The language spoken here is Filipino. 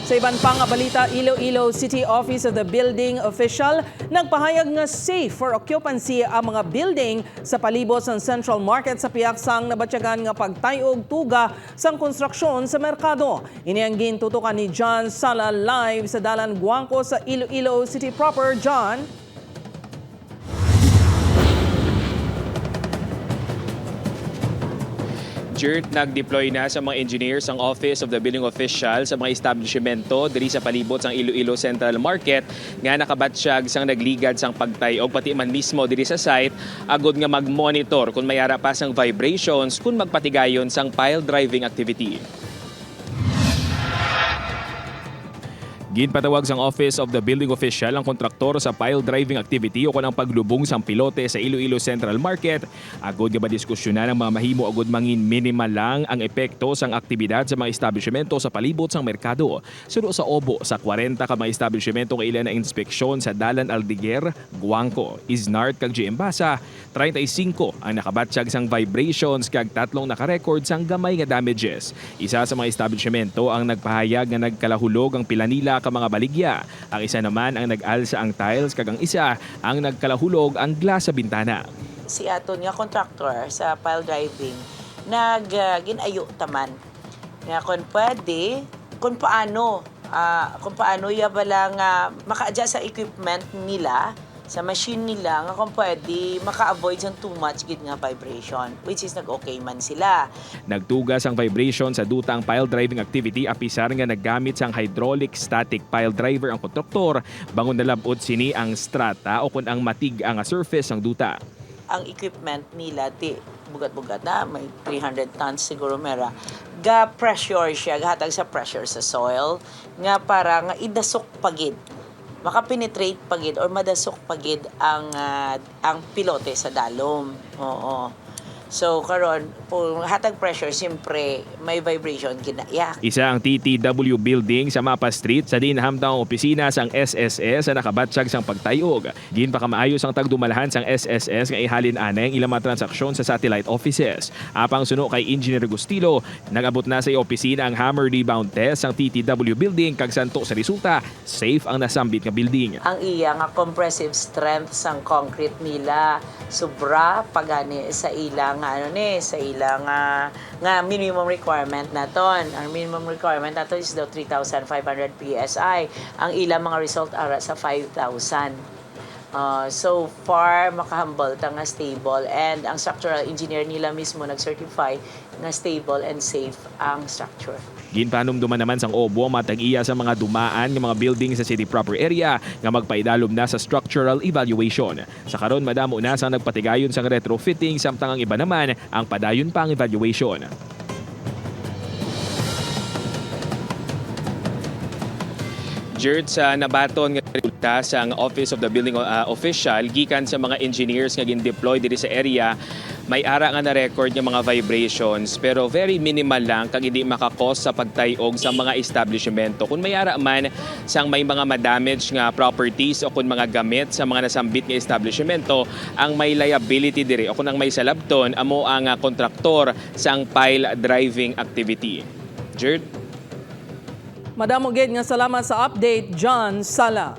Sa iban pang balita, Iloilo City Office of the Building official nagpahayag nga safe for occupancy ang mga building sa palibot ng Central Market sa piyaksang nabatyagan nga pagtayog tuga sang konstruksyon sa merkado. Ini ang gintutukan ni John Sala live sa Dalan Guangco sa Iloilo City proper. John. Gert, nag-deploy na sa mga engineers ang Office of the Building Official sa mga establishmento diri sa palibot sang Iloilo Central Market nga nakabatsyag sang nagligad sang pagtayog pati man mismo diri sa site agod nga mag-monitor kung mayara pa sang vibrations kung magpatigayon sang pile driving activity. Ginpatawag sang Office of the Building Official ang kontraktor sa pile driving activity o kanang paglubong sang pilote sa Iloilo Central Market. Agod nga madiskusyonan ang mga mahimo agod mangin minimal lang ang epekto sang aktibidad sa mga establishmento sa palibot sang merkado. Suno sa obo sa 40 ka mga establishmento nga ilan na inspeksyon sa Dalan Aldiguer, Guangco, Isnart kag Giembasa, 35 ang nakabatsyag sang vibrations kag 3 naka-record sang gamay nga damages. Isa sa mga establishmento ang nagpahayag nga nagkalahulog ang pila nila ka mga baligya. Ang isa naman ang nag-alsa ang tiles kag ang isa ang nagkalahulog ang glass sa bintana. Si aton nga contractor sa pile driving ginayo taman nga kung paano ya bala nga maka-adjust sa equipment nila sa machine nila nga kung pwede maka-avoid ng too much gid nga vibration, which is nag-okay man sila. Nagtugas ang vibration sa dutang pile driving activity apisar nga naggamit sang hydraulic static pile driver ang kontraktor bangon nalabot sini ang strata o kun ang matig ang surface ang duta. Ang equipment nila bugat-bugat na may 300 tons siguro mera ga pressure siya gahatag sa pressure sa soil nga para nga idasok pagid makapenetrate pagid or madasok pagid ang pilote sa dalom. Oo. So karon kung hatag pressure siyempre may vibration kinaiyak. Isa ang TTW building sa Mapa Street sa dinhamtang opisina sang SSS na nakabatsyag sang pagtayog. Gin pa kamaayos ang tagdumalahan sang SSS nga ihalin anay ang ilang mga transaksyon sa satellite offices. Apang suno kay Engineer Gustilo, nagabot na sa opisina ang hammer rebound test sang TTW building kag santo sa resulta safe ang nasambit nga building. Ang iya nga compressive strength sang concrete nila sobra pagani sa ilang sa ilang nga minimum requirement naton. Ang minimum requirement naton is daw 3,500 PSI. Ang ilang mga result ara sa 5,000. So far makahambal ta nga stable and ang structural engineer nila mismo nag-certify nga stable and safe ang structure. Ginpanumduman naman sang obo matag-iya sa mga dumaan ng mga building sa city proper area nga magpaidalom na sa structural evaluation. Sa karon madamo na sang nagpatigayon sang retrofitting samtang ang iba naman ang padayon pang evaluation. Gert, sa nabaton nga resulta sa Office of the Building Official gikan sa mga engineers nga gin-deploy diri sa area, may ara nga na-record nga mga vibrations pero very minimal lang kag hindi makakos sa pagtayog sa mga establishmento. Kung may ara man sang may mga ma-damage nga properties o kung mga gamit sa mga nasambit nga establishmento, ang may liability diri o kung ang may salabton amo ang kontraktor sang pile driving activity. Gert? Madamo gid nga salamat sa update, John Sala.